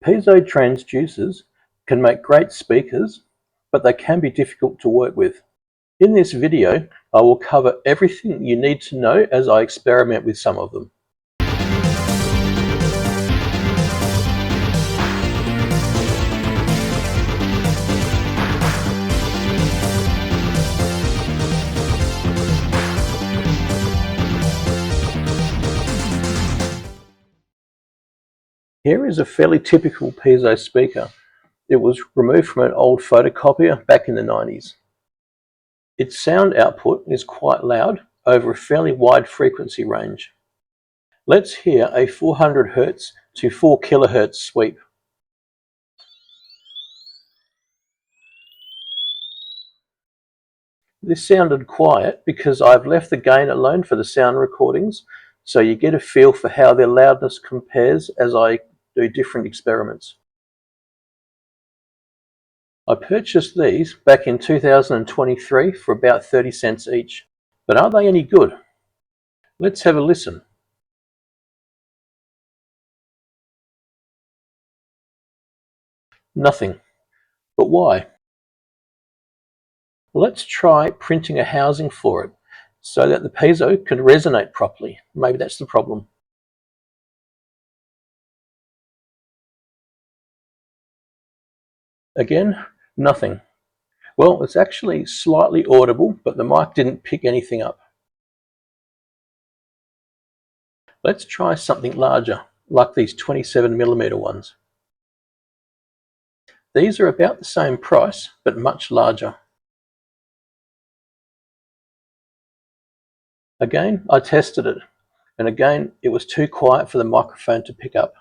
Piezo transducers can make great speakers, but they can be difficult to work with. In this video, I will cover everything you need to know as I experiment with some of them. Here is a fairly typical piezo speaker. It was removed from an old photocopier back in the 90s. Its sound output is quite loud over a fairly wide frequency range. Let's hear a 400 Hz to 4 kHz sweep. This sounded quiet because I've left the gain alone for the sound recordings, so you get a feel for how their loudness compares as I do different experiments. I purchased these back in 2023 for about 30 cents each, but are they any good? Let's have a listen. Nothing. But why? Let's try printing a housing for it so that the piezo can resonate properly. Maybe that's the problem. Again, nothing. Well, it's actually slightly audible, but the mic didn't pick anything up. Let's try something larger, like these 27mm ones. These are about the same price, but much larger. Again, I tested it, and again, it was too quiet for the microphone to pick up.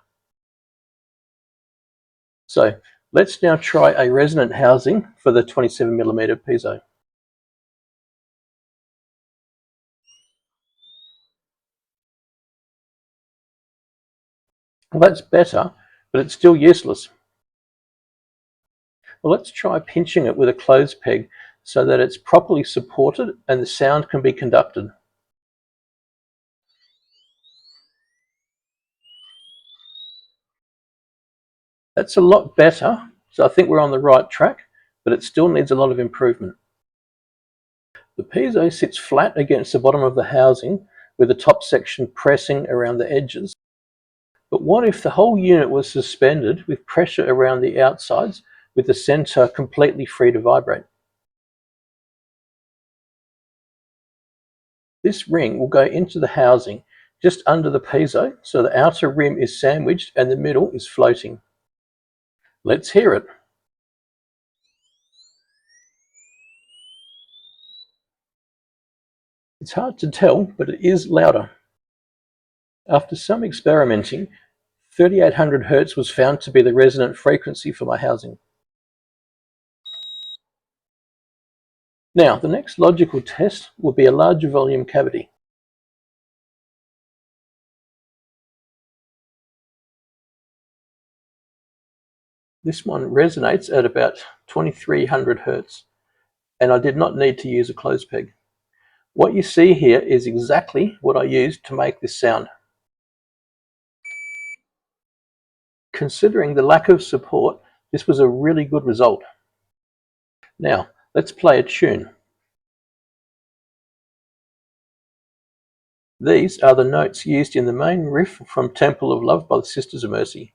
So let's now try a resonant housing for the 27mm piezo. Well, that's better, but it's still useless. Well, let's try pinching it with a clothes peg so that it's properly supported and the sound can be conducted. That's a lot better, so I think we're on the right track, but it still needs a lot of improvement. The piezo sits flat against the bottom of the housing with the top section pressing around the edges. But what if the whole unit was suspended with pressure around the outsides with the center completely free to vibrate? This ring will go into the housing just under the piezo, so the outer rim is sandwiched and the middle is floating. Let's hear it. It's hard to tell, but it is louder. After some experimenting, 3800 Hz was found to be the resonant frequency for my housing. Now, the next logical test will be a larger volume cavity. This one resonates at about 2300 Hz, and I did not need to use a clothes peg. What you see here is exactly what I used to make this sound. Considering the lack of support, this was a really good result. Now, let's play a tune. These are the notes used in the main riff from Temple of Love by the Sisters of Mercy.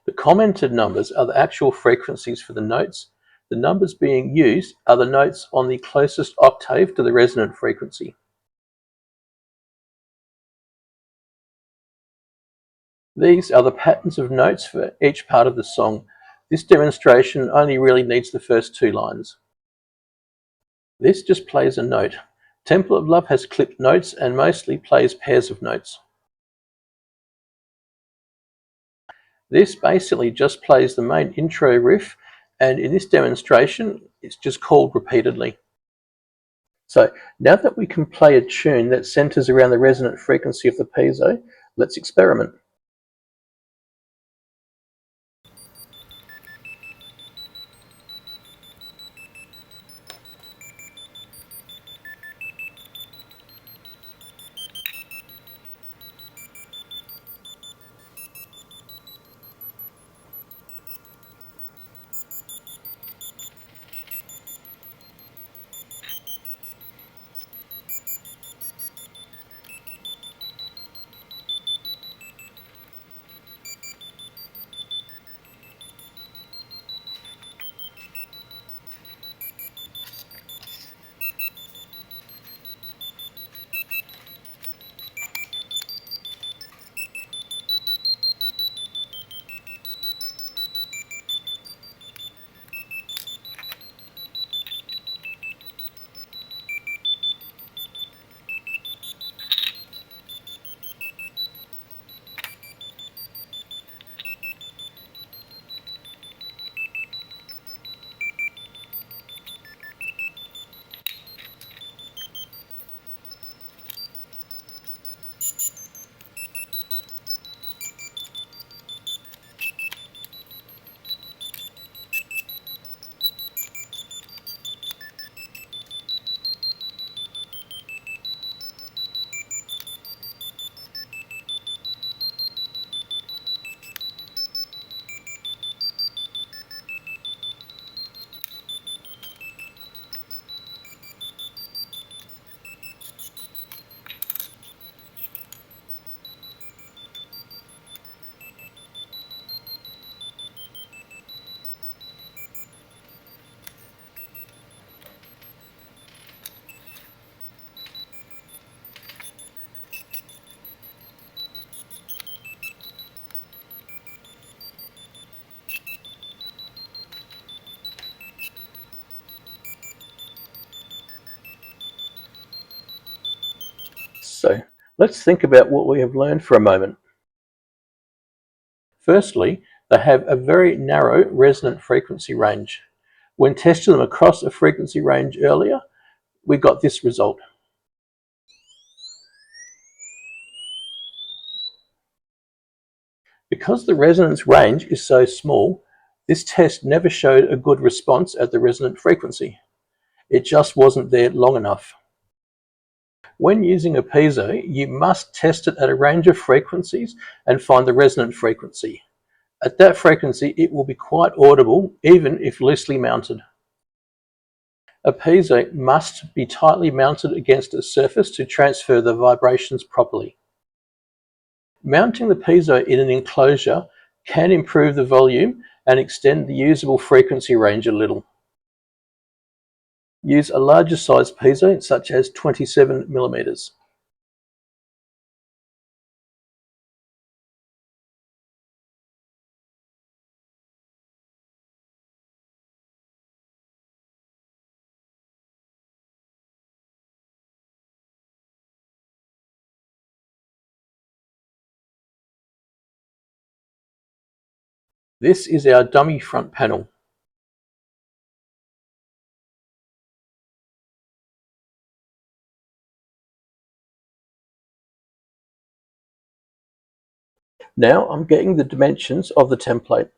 The commented numbers are the actual frequencies for the notes. The numbers being used are the notes on the closest octave to the resonant frequency. These are the patterns of notes for each part of the song. This demonstration only really needs the first two lines. This just plays a note. Temple of Love has clipped notes and mostly plays pairs of notes. This basically just plays the main intro riff, and in this demonstration, it's just called repeatedly. So now that we can play a tune that centers around the resonant frequency of the piezo, let's experiment. Let's think about what we have learned for a moment. Firstly, they have a very narrow resonant frequency range. When testing them across a frequency range earlier, we got this result. Because the resonance range is so small, this test never showed a good response at the resonant frequency. It just wasn't there long enough. When using a piezo, you must test it at a range of frequencies and find the resonant frequency. At that frequency, it will be quite audible, even if loosely mounted. A piezo must be tightly mounted against a surface to transfer the vibrations properly. Mounting the piezo in an enclosure can improve the volume and extend the usable frequency range a little. Use a larger size piezo, such as 27 millimeters. This is our dummy front panel. Now I'm getting the dimensions of the template.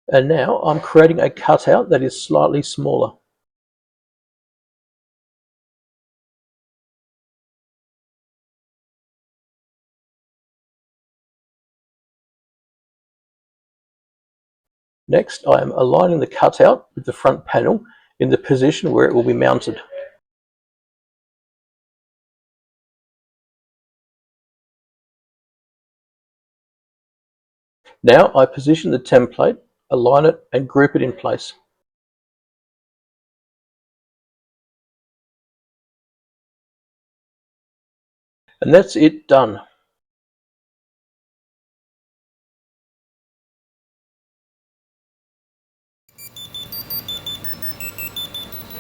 And now I'm creating a cutout that is slightly smaller. Next, I am aligning the cutout with the front panel in the position where it will be mounted. Now I position the template, align it, and group it in place. And that's it, done.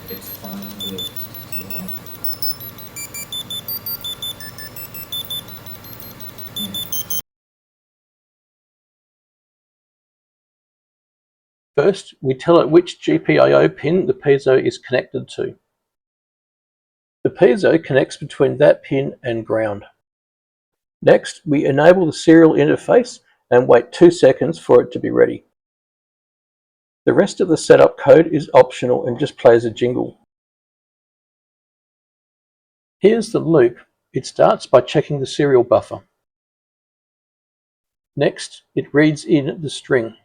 It's fine with you. First, we tell it which GPIO pin the piezo is connected to. The piezo connects between that pin and ground. Next, we enable the serial interface and wait 2 seconds for it to be ready. The rest of the setup code is optional and just plays a jingle. Here's the loop. It starts by checking the serial buffer. Next, it reads in the string.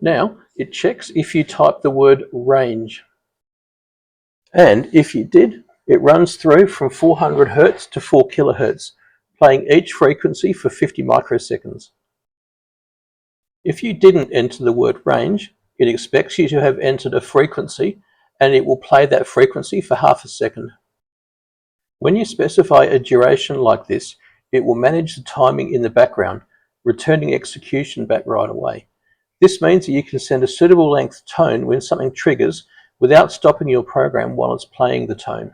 Now, it checks if you type the word range. And if you did, it runs through from 400 Hz to 4 kHz, playing each frequency for 50 microseconds. If you didn't enter the word range, it expects you to have entered a frequency, and it will play that frequency for half a second. When you specify a duration like this, it will manage the timing in the background, returning execution back right away. This means that you can send a suitable length tone when something triggers without stopping your program while it's playing the tone.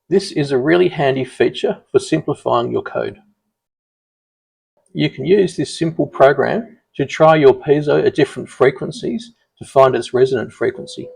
This is a really handy feature for simplifying your code. You can use this simple program to try your piezo at different frequencies to find its resonant frequency.